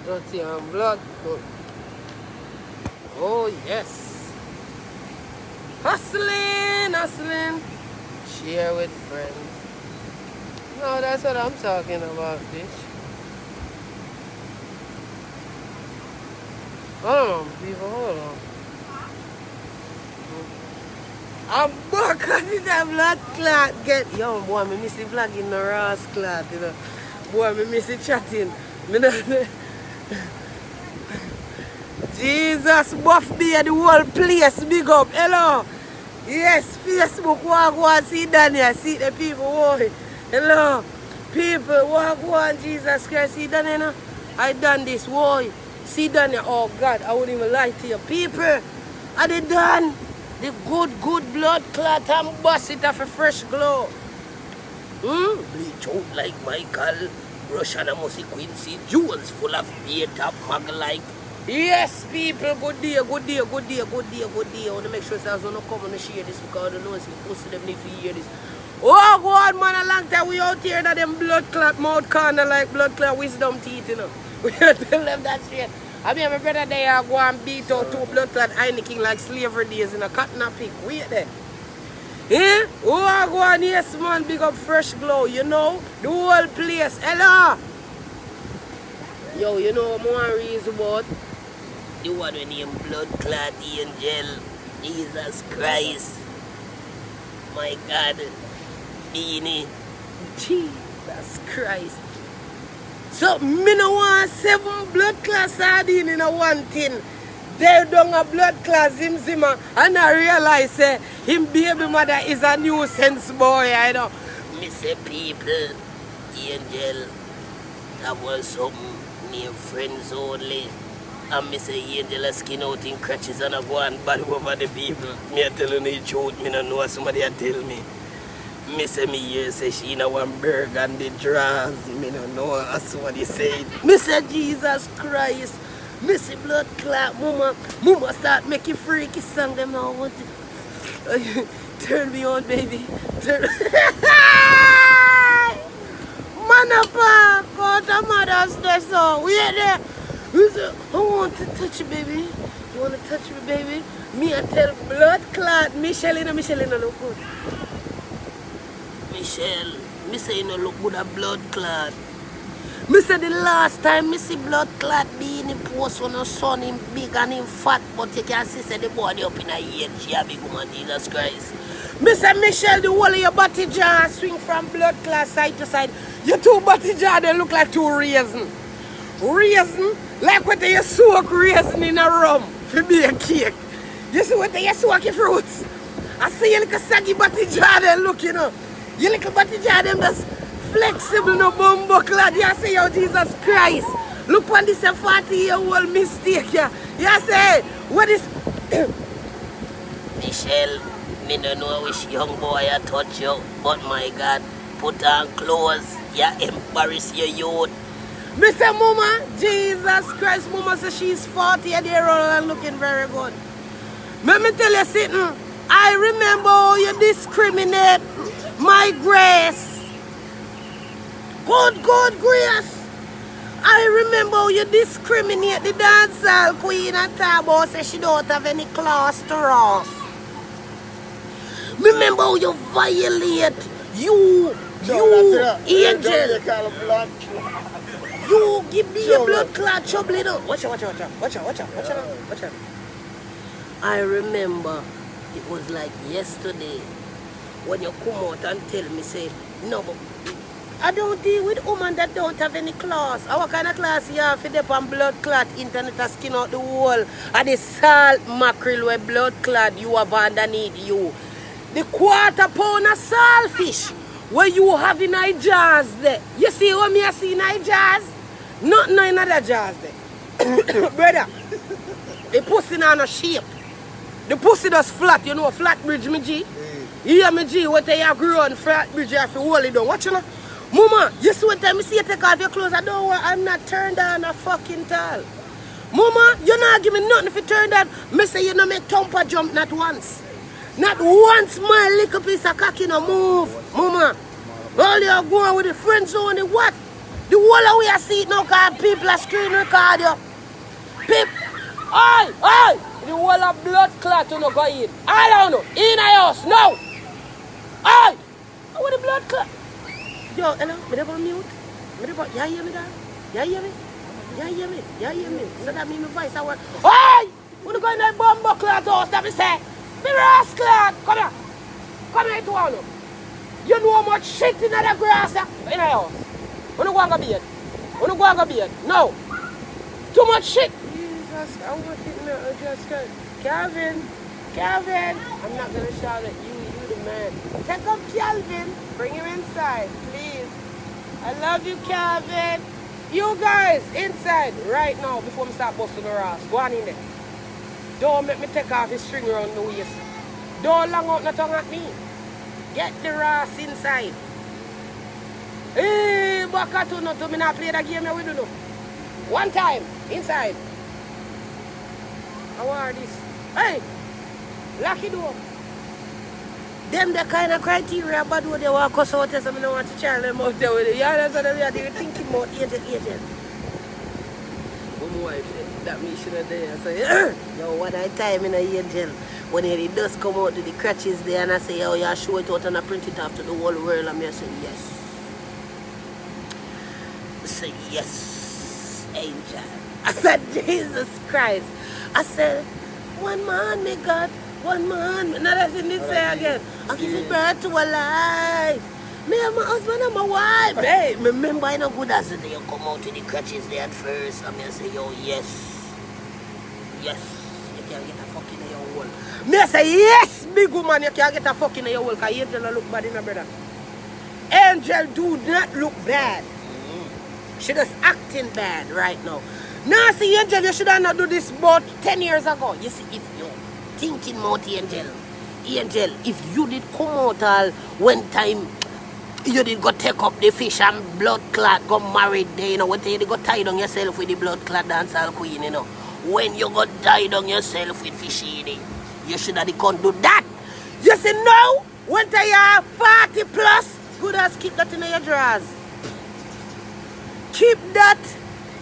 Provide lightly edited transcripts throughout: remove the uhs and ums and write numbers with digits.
Dirty and blood. Oh, yes. Hustling, hustling. Share with friends. No, that's what I'm talking about, bitch. Hold on, people, hold on. I'm back at it, that blood clot. Get, yo, boy, me miss the vlog in the Ross clot, you know. Boy, me miss the chatting. Me not, Jesus, buff beer, the whole place, big up. Hello. Yes, Facebook, walk one, see Daniel, see the people, boy. Hello. People, walk one, Jesus Christ, see Daniel, you know? I done this, boy. See Daniel, oh God, I wouldn't even lie to you. People, I did done. The good blood clot and bust it off a fresh glow. Bleach out like Michael. Russian and Mossy Quincy. Jewels full of beta mag like. Yes, people, good day, good day, good day, good day, good day. I want to make sure that I don't come and share this because I don't know if you post them need to hear this. Oh God, man, a long time we out here that them blood clot mouth corner like blood clot wisdom teeth, you know. We have to tell them that straight. I mean, my brother they are go and beat out two blood clot Heineken like slavery days in a cotton and pick. Wait there. Eh? Oh, I go on, yes, man, big up fresh glow, you know? The whole place. Hello? Yo, you know what more reason about? The one with name blood clot angel. Jesus Christ. My God. Beanie. Jesus Christ. So, me no want 7 blood clot sardine in a one tin. They done a blood clot zimzima and I realize him baby mother is a nuisance boy, I know. Me say people, angel, that was something near friends only. And me say angel a skin out in crutches and a go and bad over the people. Me a telling the truth, me no know somebody a tell me. Me say me here say she in a one burger and the drawers. Me no know as somebody said. Me say Jesus Christ. Me say blood clot, mama start making freaky song them now. Want to turn me on, baby. Turn. Man up, go to mother's there, so we are there. We say, I want to touch you, baby. You want to touch me, baby? Me I tell blood clot, Michelina look good. Michelle, me say you no look good at blood clot. Me say the last time me see blood clot be in the post when the son him big and him fat, but you can see say the body up in a age, yeah, big woman, Jesus Christ. Me say Michelle, the whole of your body jar swing from blood clot side to side. Your two body jar they look like two raisins. Raisin, like what you soak raisin in a rum for be a cake. You see what you soak your fruits. I see your little saggy body jar they look, you know. Your little body jar them just flexible, no bumbo clad. You say, yo, Jesus Christ. Look on this 40-year-old mistake. Yeah. You say, what is... Michelle, me don't know which young boy I touch you, but my God, put on clothes. You embarrass your youth. Me say, Mama, Jesus Christ, Mama says she's 40-year-old and looking very good. Let me tell you something. I remember how you discriminate my grace. Good grace. I remember how you discriminate the dancehall queen and talk about say she don't have any class to us. Remember how you violate you angel. You give me your blood clot trouble. Watch out. I remember it was like yesterday when you come out and tell me say no, but I don't deal with women that don't have any class. What kind of class you have for them on blood clot internet and skin out the wall and the salt mackerel with blood clot you have underneath you. The quarter pound of saltfish where you have in our jars there. You see what me I see in our jars? Nothing in other jars there. Brother, the pussy not no shape. The pussy does flat, you know, flat bridge me G. You hear me G, what you grew on flat bridge you have to hold it down. Watch you know. Mama, you see what time you see you take off your clothes, I don't want, I'm not turned on a fucking tall. Mama, you not give me nothing if you turn on. Me say you no make thumper jump not once. Not once my little piece of cocky no move. Mama, all you are going with the friends only what? The whole of we are see it now because people are screen record you. People, oi! The whole of blood clot you no go in. I don't know. In a house, no! Oi! What the blood clot? Yo, hello, me dey on mute. You hear me there? You hear me? You hear me? You hear me? So that means my voice I work. Oi! When you go in that bumbo clot house, that me say, me rascal clot, come here. Come here to one. You know how much shit in the grass in the house. When you go and go bed. When you go and go bed. No. Too much shit. Jesus, I want to just go. Calvin. I'm not going to shout at you. You the man. Take up Calvin. Bring him inside, please. I love you, Calvin. You guys, inside right now before I start busting the ass. Go on in there. Don't make me take off his string around the waist. Don't long out the tongue at me. Get the ass inside. Hey, baka to no to me not play that game we do no. One time, inside. How are this? Hey! Lock it door. Them the kind of criteria but when they walk us out so I don't want to child them out there with it. You understand what they're thinking about agent. One wife, that me should have there. I say, yo, one time in a angel, when it does come out to the crutches there and I say, oh, you show it out and I print it off to the whole world and I say, yes. I say, yes, angel. I said, Jesus Christ. I said, one man, me God. One man, another thing they say again. I give it birth to a life. Me and my husband and my wife. Hey, remember I know good as the day you come out to the crutches there at first. And I say, yo, yes. Yes, you can't get a fucking in your hole. Me say, yes, big woman, you can't get a fucking in your hole because Angel don't look bad in her brother. Angel do not look bad. She just acting bad right now. Now see, Angel, you should have not do this about 10 years ago. You see, if you thinking about Angel, if you did come out all one time, you did go take up the fish and blood clot, go married there, you know, when you did go tie down yourself with the blood clot dancehall queen, you know. When you go tie down yourself with fishy, you should have gone do that. You say no, when you are 40 plus, good as keep that in your drawers. Keep that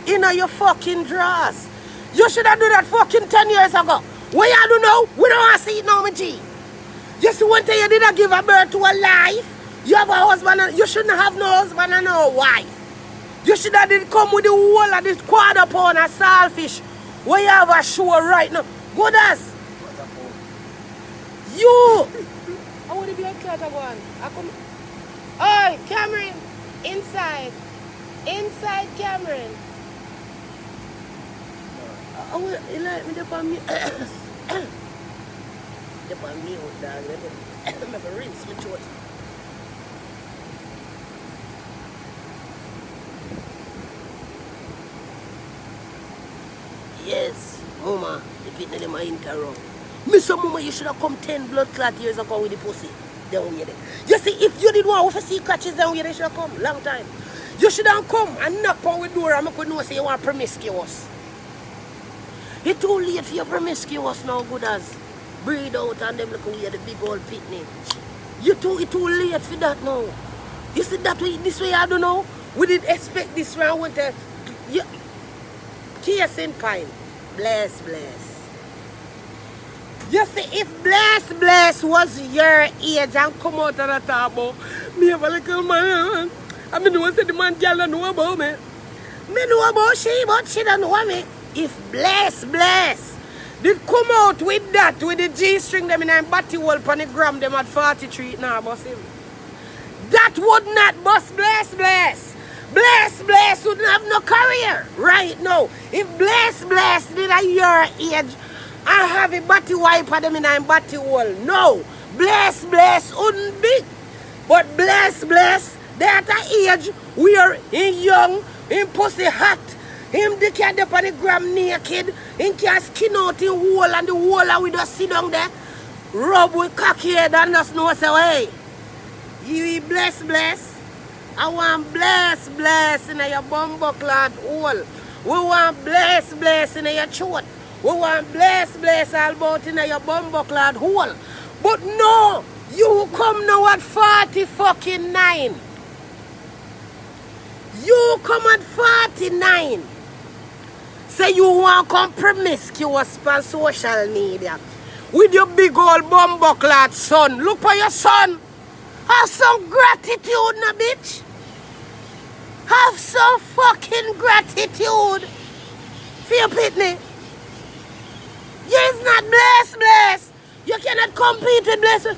in your fucking drawers. You should have done that fucking 10 years ago. What you do now? We don't want to see it now, my G. You see, one time you didn't give a birth to a life. You have a husband, and you shouldn't have no husband and no wife. You should have did come with the whole of this quarter pound of saltfish. Where you have a show right now. Good as. You. I want to be a clot one. I come. Oi, Cameron. Inside. Inside, Cameron. I want to like me up on me. Up on me, old dog. Let me rinse my throat. Yes, Mama, the people them are interrupt. Mr. Mama, you should have come 10 blood clot years ago with the pussy. Then we there. You see, if you did want to see catches, then we should have come. Long time. You should have come and knock on the door and I could know say you want promiscuous. It's too late for your promiscuous now, good as. Breathe out and them look away the big old pitney. It's too late for that now. You see that way, this way I don't know. We didn't expect this round with the case in pine. Bless. You see, if bless was your age and come out of the table, me have a little man. I mean, what the man girl don't know about me. Me know about she, but she don't know me. If bless did come out with that, with the G-string them in a batty wall on the gram them at 43 now, boss him. That would not bust bless. Bless wouldn't have no career right now. If bless did at your age and have a batty wipe at them in a batty wall, no. Bless wouldn't be. But bless, they at an age where in young, in pussy hot, him the cat up on the gram naked, him can skin out the wall and the wall we just sit down there, rub with cocky head and just know say, hey, you bless. I want bless in your bumbo clad hole. We want bless in your throat. We want bless all about in your bumbo clad hole. But no, you come now at 40 fucking 9. You come at 49. Say you want to come promiscuous on social media. With your big old bumbuckler son. Look for your son. Have some gratitude, na bitch. Have some fucking gratitude. For your pitney. You're not blessed. You cannot compete with blessed.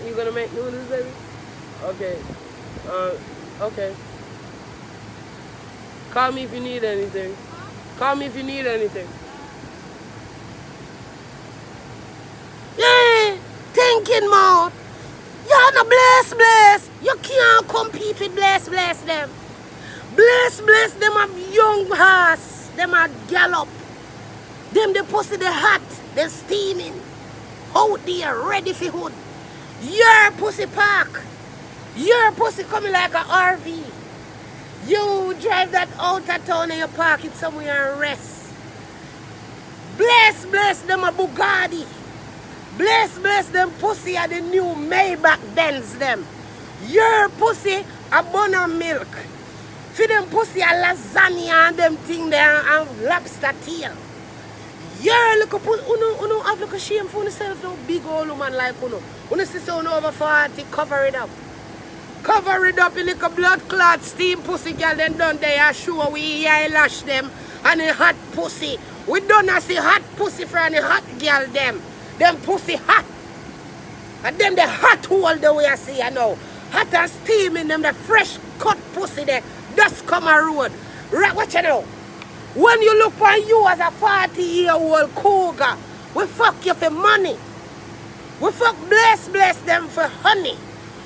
You gonna make noodles, baby? Okay. Okay. Call me if you need anything. Call me if you need anything. Yeah, thinking mode. You're not blessed. You can't compete with blessed them. Blessed them are young horse. Them are gallop. Them the pussy the hot. They steaming. Out there ready for hood. Your pussy park. Your pussy coming like a RV. You drive that out of town and you park it somewhere and rest. Bless them a Bugatti. Bless them pussy are the new Maybach Benz them. Your pussy a buttermilk. For them pussy a lasagna and them thing there and lobster tail. Your look up uno have look a shame for yourself no big old woman like uno. Uno see so over 40, cover it up. Cover it up in like a blood clot steam pussy girl then done there show we eyelash them and a hot pussy. We don't see hot pussy from the hot girl them. Them pussy hot. And them the hot hole the way I see you know. Hot and steaming them the fresh cut pussy there. Dust come a road. Right, watch you know. When you look on you as a 40-year-old cougar, we fuck you for money. We fuck bless them for honey.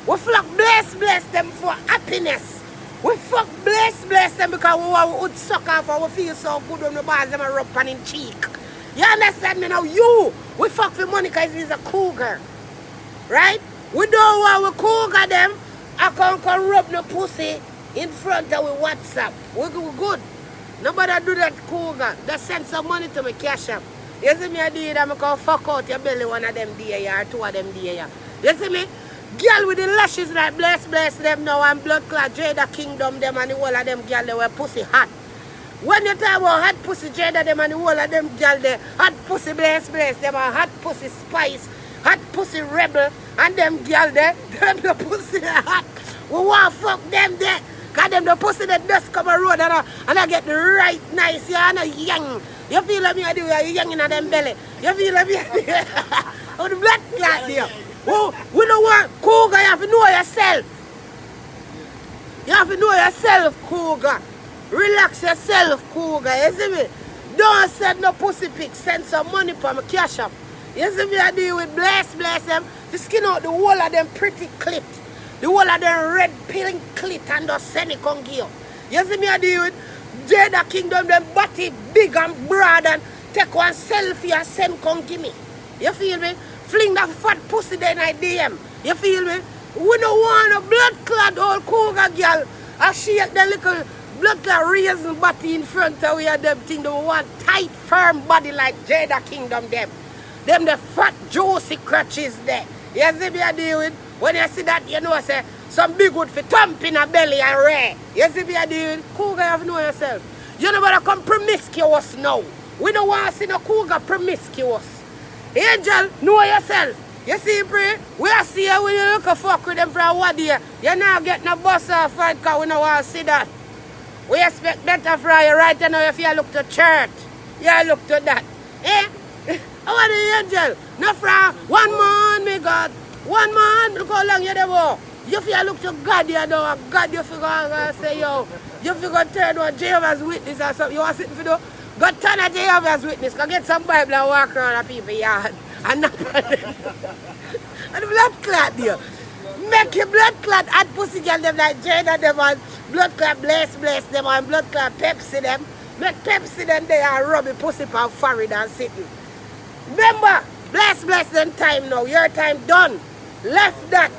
We fuck bless them for happiness. We fuck bless them because we would suck off and we feel so good when the bars them are rub on in cheek. You understand me now? We fuck for money because he's a cougar. Right? We don't want we cougar them. I can't rub no pussy in front of we WhatsApp. We good. Nobody do that cougar. Just send some money to me cash up. You see me I do it, I'm going to fuck out your belly one of them day or two of them day. You see me? Girl with the lashes like bless them now and blood clot Jada Kingdom them and the whole of them girl they were pussy hot. When you talk about hot pussy Jada them and the whole of them girl they hot pussy bless them and hot pussy Spice, hot pussy Rebel and them girl there, them the pussy hot. We want to fuck them there. Because them the pussy that just come a road and I get the right nice, you know, young. You feel like me I do, you're young in them belly. You feel like me I do. Oh, the blood clot there. Oh, we don't want cougar, you have to know yourself. You have to know yourself, cougar. Relax yourself, cougar, you see me? Don't send no pussy pics, send some money for my cash up. You see me I deal with bless them. To skin out the whole of them pretty clipped. The whole of them red pink clit and the send it come give. You see me I deal with Jada Kingdom, them body big and broad and take one selfie and send come give me. You feel me? Fling that fat pussy then I DM. You feel me? We don't want a blood clot old cougar girl. I shake the little blood clot raisin body in front of where them thing. They want tight firm body like Jada Kingdom them. Them the fat juicy crutches there. You see me I deal with? When you see that, you know, say, some big wood for thump in a belly and rare. You see me I deal with? Cougar, you have to know yourself. You know better come promiscuous now. We don't want to see no cougar promiscuous. Angel, know yourself. You see, pray, we are see you when you look a fuck with them for a one year. You now get no bus off fight because we don't want to see that. We expect better from you right now if you look to church. You look to that. Eh? How are the angel? No from 1 man, me God. 1 man, look how long you there. You feel look to God, you know, God, you figure say, yo, you figure turn on Jehovah's Witness or something. You want to sit for the go turn a Jehovah's Witness, go get some Bible and walk around the people yard. And not and the blood clot there. Make your blood clot add pussy girl them like Jada them and blood clot bless them and blood clot Pepsi them. Make Pepsi them there and rub the pussy for forehead and sitting. Remember, bless them time now. Your time done. Left that.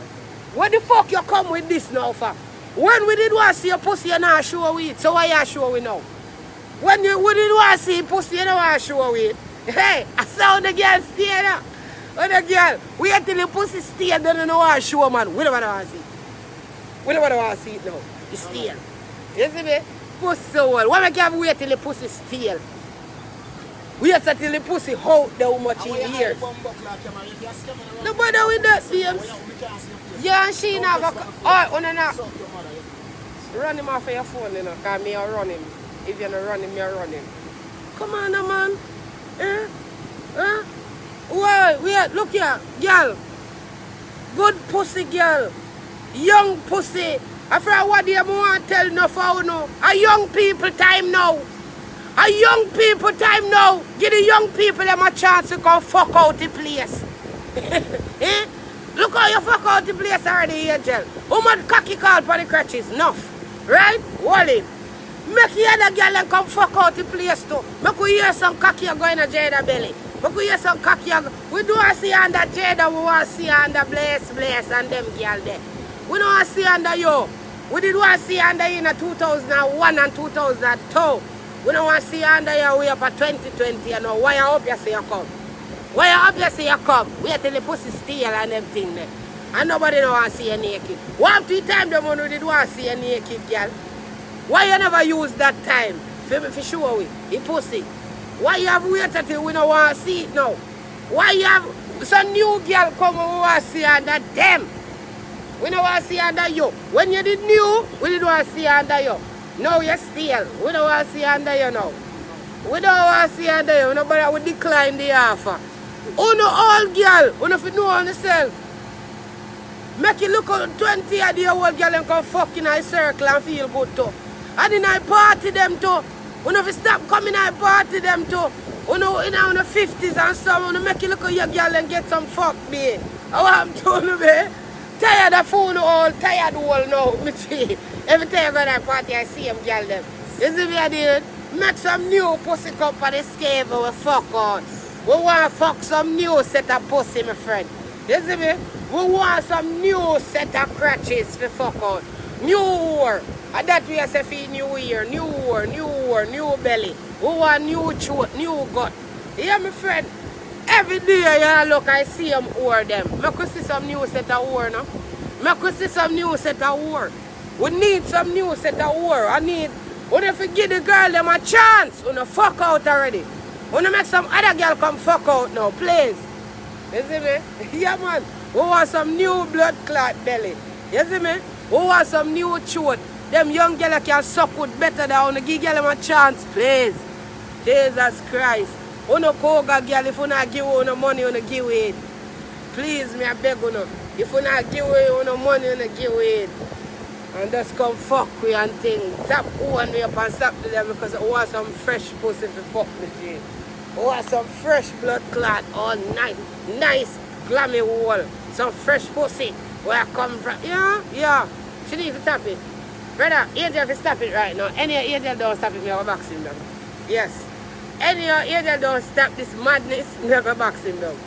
What the fuck you come with this now for? When we did want to see your pussy, you not show we it. So why you show we now? When we did want to see pussy, you don't want to show we it. Hey, I saw the girl stay there. Oh, the girl, wait till the pussy stay and then you don't want to show man. We don't want to see. We don't want to see it now. It's stale. You see me? Pussy so well. Why make you have wait till the pussy stale? Wait until the pussy hold how much in years. Nobody with that, James. Yeah, and she now go. Oh, no. Run him off of your phone, you know, because me are running. If you're not running, me are running. Come on, man. Wait, look here, girl. Good pussy, girl. Young pussy. After what do you want to tell no for no? A young people time now. A young people time now. Give the young people them a chance to come fuck out the place. Eh? Look how you fuck out the place already, Angel. How much cocky call for the crutches? Enough. Right? Wally. Make the other girl and come fuck out the place too. Make we hear some cocky going to Jada belly. Make we hear some cocky. We don't want to see under Jada. We want to see under Bless and them girl there. We don't want to see under you. We did want to see under you in 2001 and 2002. We don't want to see under you way up at 2020. You know. Why you hope you say you come? Why you hope you say you come? Wait till the pussy steal and them thing there. And nobody don't want to see you naked. 1 2 times the money did want to see you naked, girl. Why you never use that time? For sure we. The pussy. Why you have waited till we don't want to see it now? Why you have some new girl come and we want to see under them? We don't want to see under you. When you did new, we didn't want to see under you. Now you're still. We don't want to see under you now. We don't want to see under you. Nobody will decline the offer. Oh no, all girl. You don't know on yourself. Make you look at 20-year-old girl and come fuck in a circle and feel good too. And in a party them too. You don't stop coming in a party them too. You know, in the 50s and so, you make you look at your girl and get some fuck, babe. I want to tell you, babe. Tired of phone all, tired all now. Every time I go to that party, I see them girl them. You see what I did? Make some new pussy come for the scave and we fuck on. We want to fuck some new set of pussy, my friend. You see me? We want some new set of crutches for fuck on. New whore. And that we say for new year. New whore, new belly. We want new throat, new gut. Yeah, my friend? Every day you look, I see them whore them. I could see some new set of whore now. I could see some new set of whore. We need some new set of whore. I need, when if you give the girl them a chance, when you fuck out already. When you make some other girl come fuck out now, please. You see me? Yeah, man. We want some new blood clot belly. You see me? We want some new throat. Them young girls can suck with better than when you give them a chance, please. Jesus Christ. Uno koga girl, if you not give you no money, you give it. Please, me I beg you no. If you not give you no money, you give it. And just come fuck with and thing. Stop one way up and stop to them because I want some fresh pussy to fuck with you. I want some fresh blood clot all night. Nice glammy wall. Some fresh pussy where I come from. Yeah. She need to stop it. Brother, Angel to stop it right now. Any Angel don't stop it, me I will box him down. Yes. Any Angel don't stop this madness, me I go box him down.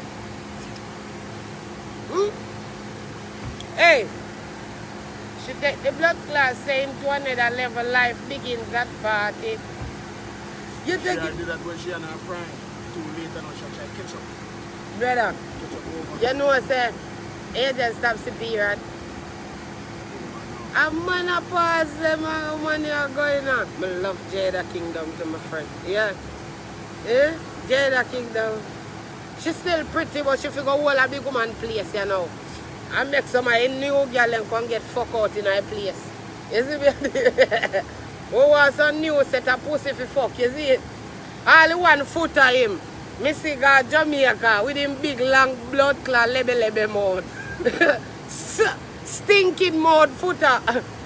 Hey. She take the blood class saying to another level life begins at 40. You take it. Did that when she and her prime. Too late and she try to catch up. Brother, you know say Angel stops the period. A man a pause them money are going on. I love Jada Kingdom to my friend. Yeah. Jada Kingdom. She's still pretty but she figure hold a big woman place, you know. And make some new girl and come get fuck out in her place. You see me? We want some new set of pussy for fuck, you see it? All 1 foot of him. Me see God Jamaica with him big long blood clot lebe mouth. Stinking mouth footer.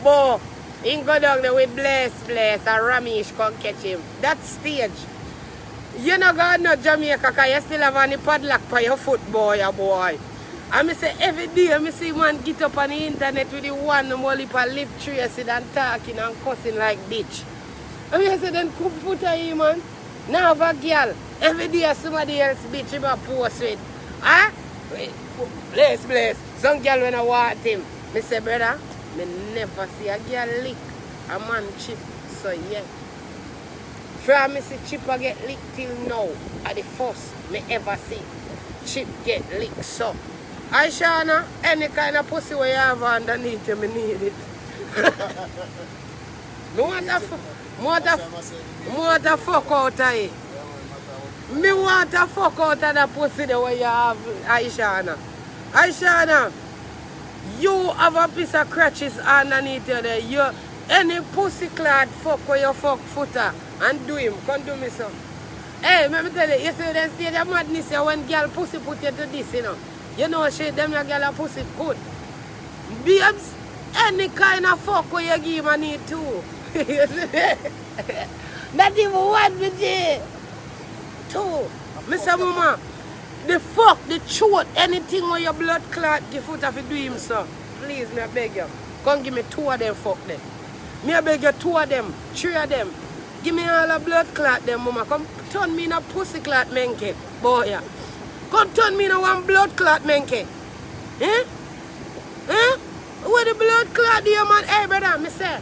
Boy, he go down there with Bless and Ramesh come catch him. That stage. You know God no Jamaica because you still have any padlock for your foot, boy. And I say every day I see man get up on the internet with the one molly for lip tracing and talking and cussing like bitch. And I say then come foot of him, man. Now have a girl. Every day somebody else bitch him a post with. Huh? Bless. Some girl when I want him. I say, brother, I never see a girl lick a man chip. So yeah. From me see chip I get licked till now. At the first me ever see chip get licked so. I Shana, any kind of pussy where you have underneath you, me need it. Me want to fuck out of it. Me want to fuck out of the pussy the way you have, Aishana. Aishana, you have a piece of crutches underneath you there. You, any pussy clad fuck where you fuck footer and do him. Come do me so. Hey, let me tell you, you see them stage of madness here when girl pussy put you to this, you know. You know shit, them your girl a pussy good. Babes, any kind of fuck where you give him I need too. Not even one with you. Two. Mr. Mama, the fuck, the throat, anything where your blood clot, give foot if you do him so. Please, me I beg you. Come give me 2 of them fuck them. Me I beg you 2 of them, 3 of them. Give me all the blood clot them, mama. Come turn me in a pussy clot menke, boy. Yeah. Come turn me in a one blood clot menke. Eh? Eh? Where the blood clot do you, man? Hey, brother, me say.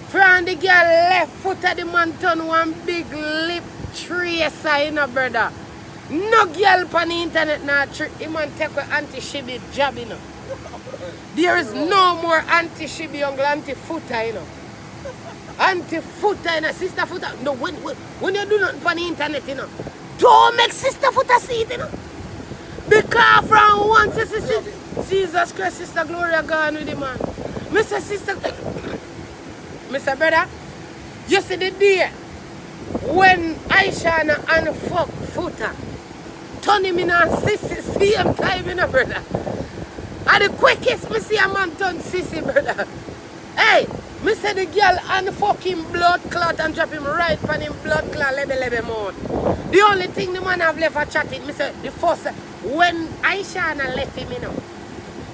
From the girl left foot of the man turn one big lip tracer, you know, brother. No girl on the internet now trick. The man take an anti-shibby job, you know. There is no more anti-shibby uncle, anti-footer, you know. Anti-footer, you know, sister footer. No, when you do nothing on the internet, you know, don't make sister footer see it, you know. Because from once you see Jesus Christ, Sister Gloria gone with the man. Mr. Sister, Mr. Brother, you see the day when Aishana and fuck footer turn him in a sissy same time, you know, brother. And the quickest me see a man turn sissy, brother. Hey, me say the girl and fucking blood clot and drop him right on him blood clot lebe mouth. The only thing the man have left for chatting, me say the first when Aishana left him, you know.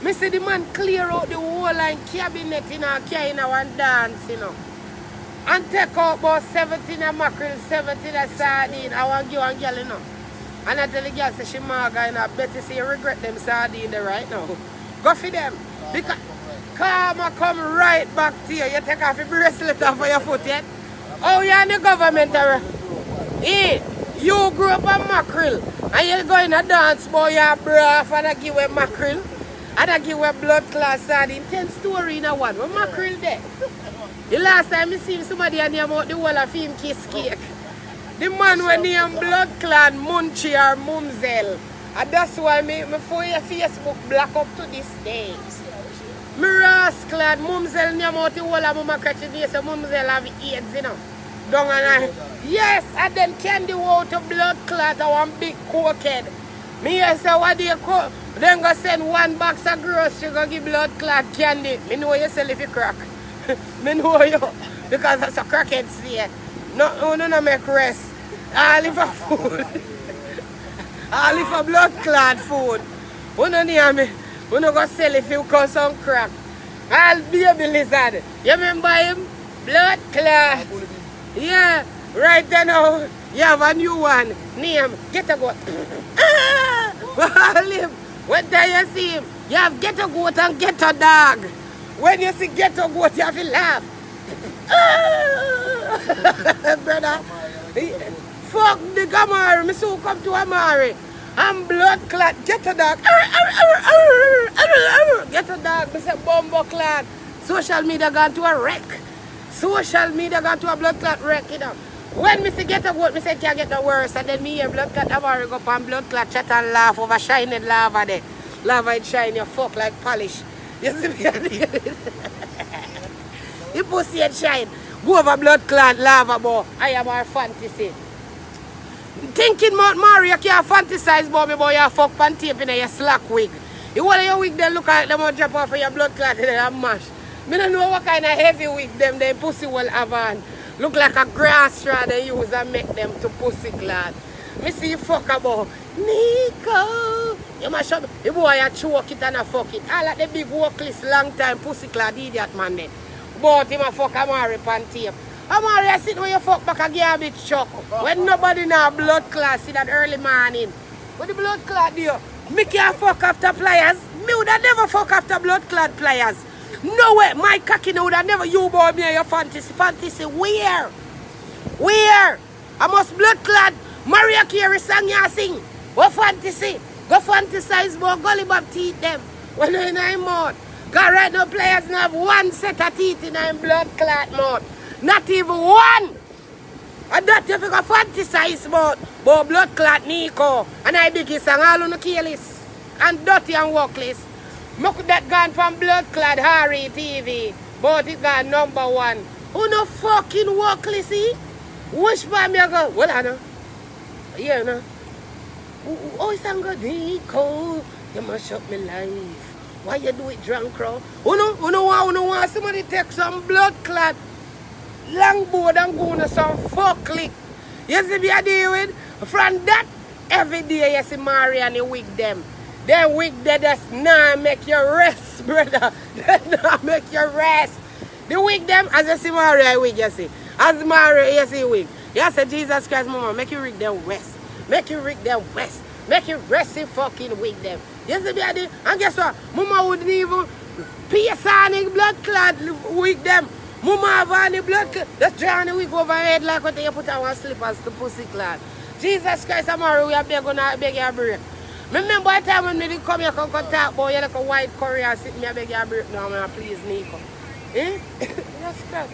Me say the man clear out the whole line cabinet in a car in one dance, you know. And take out about 17 of mackerel, 17 of sardine. I want you and girl, you know. And I tell the girl, say she maga, you know, I bet you say you regret them sardine there right now. Go for them. Because karma come right back to you. You take off your bracelet off of your foot yet. Oh, you're in the government. Hey, you grew up on mackerel. And you go in a dance, boy, you're braff and I give you mackerel. And I give you blood clot sardine. 10 story in a one. What mackerel there? The last time I see somebody and name out the whole of him kiss cake. The man when name blood clan Munchie or Mumzel. And that's why me for your Facebook black up to this day. Me rascal Mumzel name out the whole of Mama Cratchit, so Mumzel have AIDS, you know. Down and I, yes, and then candy out to blood clot or one big cokehead. Me say what do you call? Then go send 1 box of grocery go give blood clot candy. Me know you sell if you crack. Me know you because that's a crackhead say. No make rest. All if a food. All if a blood clot food. We no near me. We no go sell if you cause some crack. All baby lizard. You remember him? Blood clot. Yeah. Right then now you have a new one. Name Get a Goat. When you see him, you have Get a Goat and Get a Dog. When you see Get a Goat, you have to laugh. Brother, fuck the Gamari. Me so come to Amari. I'm blood clot. Get a dog. Get a dog. Me say bumbo clot. Social media gone to a wreck. Social media gone to a blood clot wreck, you know. When me say Get a Goat, me say can't get no worse. And then me hear blood clot Amari go up and blood clot chat and laugh over shining lava there. Lava it shine your fuck like polish. You see me? You pussy and shine. Go over blood clot lava boy. I am our fantasy. Thinking about Mario, you can't fantasize about me, boy. You fuck pan tape in your slack wig. You want your wig, then look at them and drop off of your blood clot and mash. Me don't know what kind of heavy wig them pussy will have on. Look like a grass straw they use and make them to pussy clot. Me see you fuck about Nico. You must up. The boy you choke it and a fuck it. I like the big workless long time pussy clot idiot man there. But him a fuck Amari pan tape. Amari I sit when you fuck back a garbage truck. When nobody now blood clot see that early morning. What the blood clot do? Me can't fuck after pliers. Me would have never fuck after blood clot pliers. No way, my cocky would have never you boy me your fantasy. Fantasy where? Where? I must blood clot Maria Carey song you sing. What fantasy? Go fantasize about gully bob teeth them. When you're in your mouth. Because right now players don't have one set of teeth in their blood clot mouth. Not even one. And that you go fantasize about blood clot Nico. And I big song all on the careless. And dirty and workless. Look that gone from blood clot Harry TV. But it got #1. Who no fucking workless, see? Wish by me I go, well I know. Yeah, no. Oh, it's a good Nico. You must shut me life. Why you do it drunk, bro? Who no want somebody take some blood clot longboard and go on some fuck lick. You see me I deal with? From that, every day you see Mary and you wig them. They wig they just nah make you rest, brother. They nah make you rest. The wig them, as you see Mary I wig, you see. As Mary you see wig. You say Jesus Christ, mama, make you rig them west. Make you rig them west. Make you rest in fucking wig them. You see me I did? And guess what? Mama wouldn't even pierce on the blood clot wig them. Mama have on the blood clot. Just draw the wig over her head like what you put on one slippers to pussy clot. Jesus Christ, tomorrow we are beg your break. Remember the time when me come here come talk about you like a white courier sit me I beg your break now, man, please Nico. Eh? That's crap.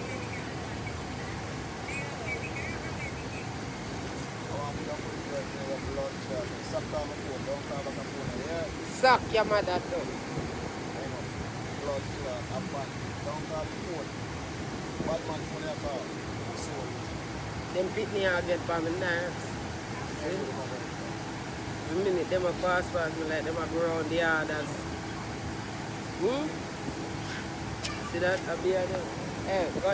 Suck your mother too. Them pick me out get for my nerves. The minute them a pass me like them a go around the others. See that? I'll be there. Hey, go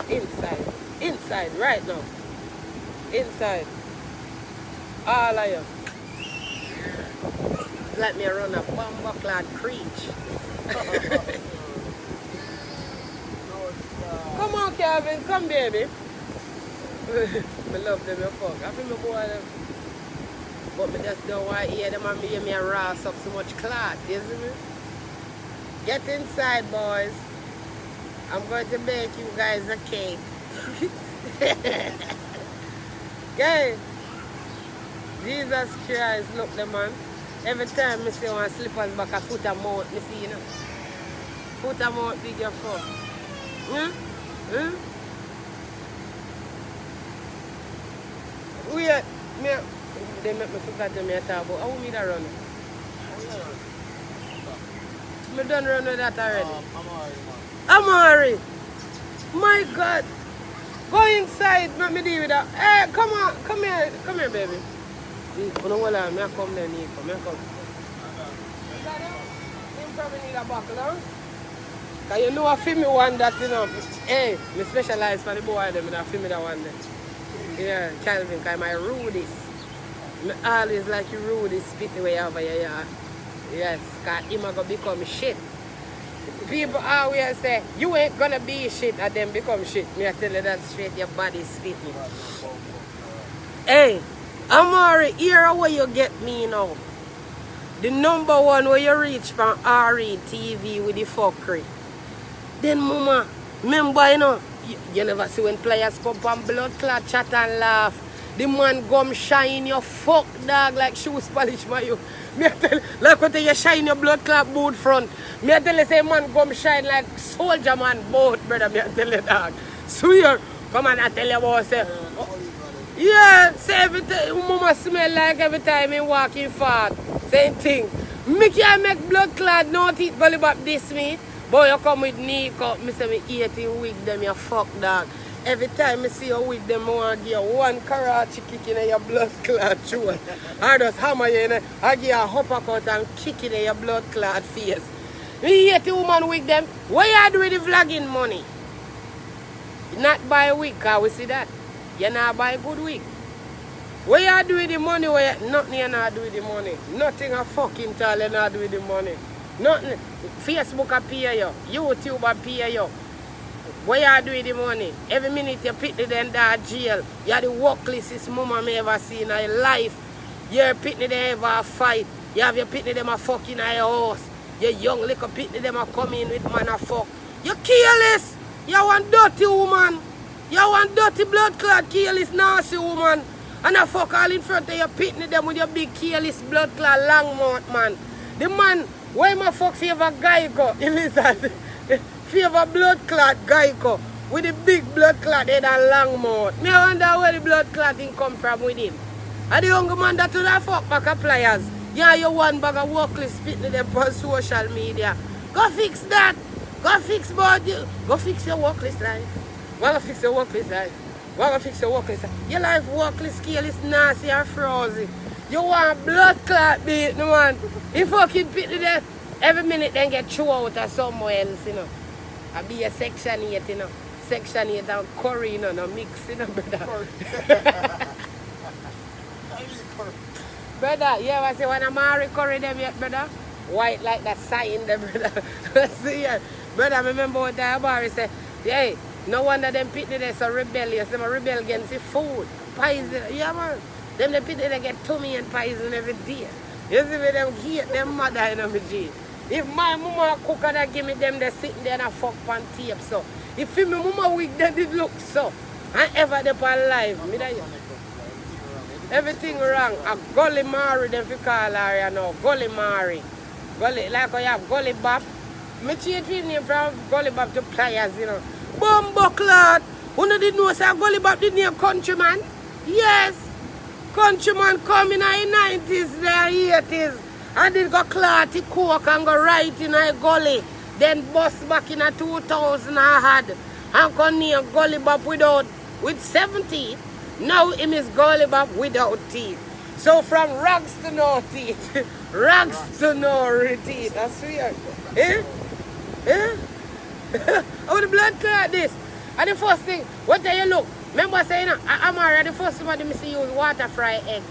inside. Inside right now. Inside. All of you. Let me run a bomber-clad creech. Come on, Calvin. Come, baby. I love them, you fuck. I feel me boy them. But me just don't want to hear them and hear me ras up so much clot, you see me? Get inside, boys. I'm going to bake you guys a cake. Okay. Jesus Christ, look the man. Every time I see one slippers back a foot and mouth, I see, you know. Foot and mouth big your fuck. Wait, they make me forget to me talk about how me that run. I done run with that already. Amari. My God. Go inside, let me deal with that. Hey, come on, come here, baby. You know what I come there, Nico. I come. You probably need a buckle, huh? Because you know I feel me one that, you know. Hey, I specialize for the boy, them, I feel me that one there. Yeah, Calvin, because I'm rudest. I always like you rudest, spit the way over your yard. Yes, because him going to become shit. People always say, you ain't going to be shit and then become shit. Me I tell you that straight, your body spitting. Hey. Amari, here where you get me now. The #1 where you reach from RE TV with the fuckery. Then mama, remember you know, you never see when players come and blood clot chat and laugh. The man gum shine your fuck dog like shoes polish by you. Me I tell like when you shine your blood clot boot front. Me I tell you say man gum shine like soldier man boat, brother. Me I tell you dog. Swear, come on I tell you about say. Yeah, say every time, mama smell like every time he walking fast. Same thing. Me can't make blood clot, no teeth gully back this me. Boy, you come with Nico, me say me eating wig them, you fuck dog. Every time I see you wig them, I want to give you one karate kick in your blood clot throat. I just hammer you in it, I give you a uppercut and kick in your blood clot face. Me hate the woman wig them. What you do with the vlogging money? Not buy a wig, cause we see that. You not buy a good wig. What you do with the money? Nothing you not do with the money. Nothing a fucking tell you not do with the money. Nothing. Facebook a pay you. YouTube a pay you. What you do with the money? Every minute you pick them in jail. You're the worklessest mama me ever see in her life. You're pitney them ever fight. You have your pitney them a fuck in your house. Your young little pitney them a come in with man a fuck. You careless. You want dirty woman. You want dirty blood clot, careless, nasty woman. And I fuck all in front of your pitney them with your big careless blood clot long mouth, man. The man, why my fuck favor Geico? You listen. Favor blood clot Geico. With the big blood clot head and long mouth. Me wonder where the blood clotting come from with him. And the young man that to the fuck back of pliers. Yeah, you one bag of workless pitney them on social media. Go fix that. Go fix body. Go fix your workless life. Go fix your workless life. Go fix your workless life. Your life workless scale is nasty and frozen. You want blood clot beat, no man. You fucking pitney there. Every minute then get thrown out or somewhere else, you know. I be a section 8, you know. Section 8 and curry, you know, no mix, you know, brother. Brother, you ever see when I'm Mary curry them yet, brother? White like that sign there, brother. See ya. Brother, I remember what the Mary said, hey, no wonder them pitney they so rebellious. Them rebel against the food, poison. Yeah, man. Them the pitney they get tummy and poison every day. You see me, them hate them mother, you know, me G. If my mama cook and I give me them, they sitting there and I fuck on tape, so. If my mama weak, then it look so. And ever they on live. Me that everything wrong. A gully Mary, them fi call her, you know. Gully Mary. Gully, like I have Gully Bob. Me change his name from Gully Bob to Pliers, you know. Bumbo clot. Who did know say Gully Bob did name Countryman? Yes. Countryman come in the 90s, the 80s. And did go clotty coke and go right in a gully. Then bust back in a 2000 I had. And come near Gully Bob with 7 teeth. Now him is Gully Bob without teeth. So from rags to no teeth. Rags to no teeth. That's weird. Eh? Eh? How the blood clot this? And the first thing, what do you look? Remember saying, I'm already the first one to see use water fry egg.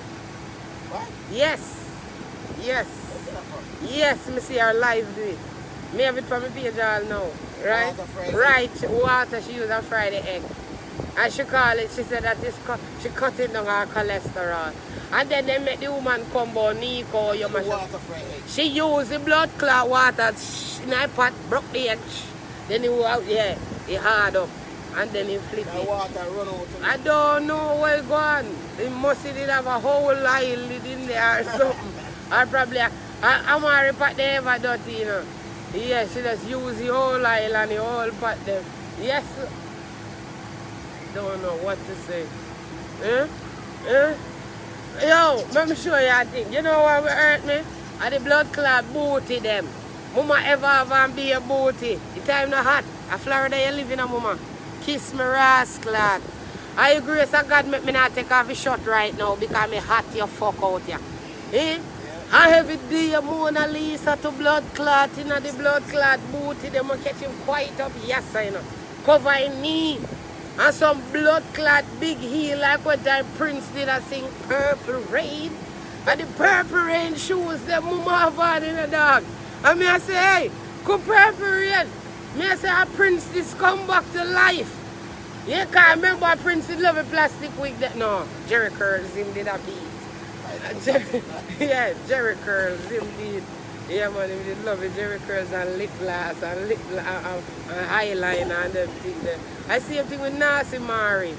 What? Yes. Yes. Yes, me see her live do it. Me have it from my page all now. Right? Right, water she use and fry the egg. And she call it, she said that she cutting down her cholesterol. And then they make the woman come on Nico. She use the blood clot water in her pot, broke the egg. Then he out, yeah, he hard up. And then he flip it. Water run out. I don't know where it gone. He must have a whole island in there or something. Or probably, I'm a pot they ever dirty, you know. Yeah, she just use the whole island, the whole pot them. Yes. Don't know what to say. Eh? Eh? Yo, let me show you a thing. You know what will hurt me? And the blood clot booty them. Mama ever have and be a booty. The time not hot. A Florida you live in a mama. Kiss me rascal. I agree so God make me not take off the shot right now because me hot your fuck out here. Eh? And every day Mona Lisa to blood clot in the blood clot booty. They will catch him quite up. Yes, I know. Cover his knee. And some blood clot big heel like what that Prince did I sing Purple Rain. And the Purple Rain shoes that mama have on in the dog. And me I say, hey, go Purple Rain. Me I say, Prince this come back to life. You can't remember Prince did love a plastic wig that no, Jerry Curls him did a beat. Jerry Curls him did. Yeah man, him did love it, Jerry Curls and lip gloss and eyeliner and everything there. I see everything with Nancy Mari.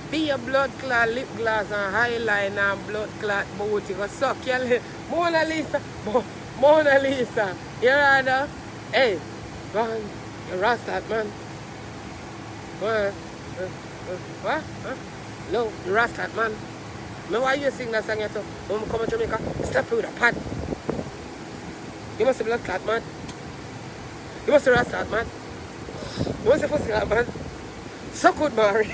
Be a blood clot, lip gloss and eyeliner and blood clot booty. Go suck your lip. Mona Lisa. Mona Lisa. You rather? Hey, man, you Rasta man. What? What? Huh? No, you Rasta man. Me why you sing that song yet? When we come to Jamaica, stop with a pad. You must be blood clot man. You must be Rasta man. You must be pussy clot man. So good, Mari.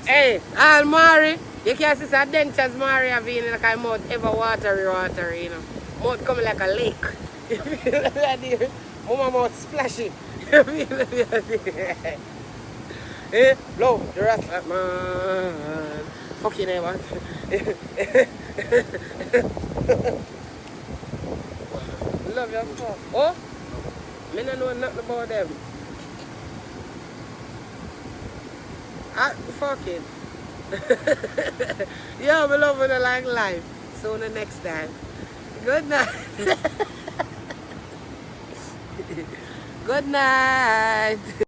Hey, all Mari. You can't see some dentures Mari have been in like a mouth ever watery, you know. Mouth coming like a lake. You feel that? Mama mouth splashy. You feel that? Eh? Blow the Rasta man. Fucking eh, man. Love your fuck. Oh? Me don't know nothing about them. Fucking. Yo, me love when I like life. So the next time. Good night. Good night.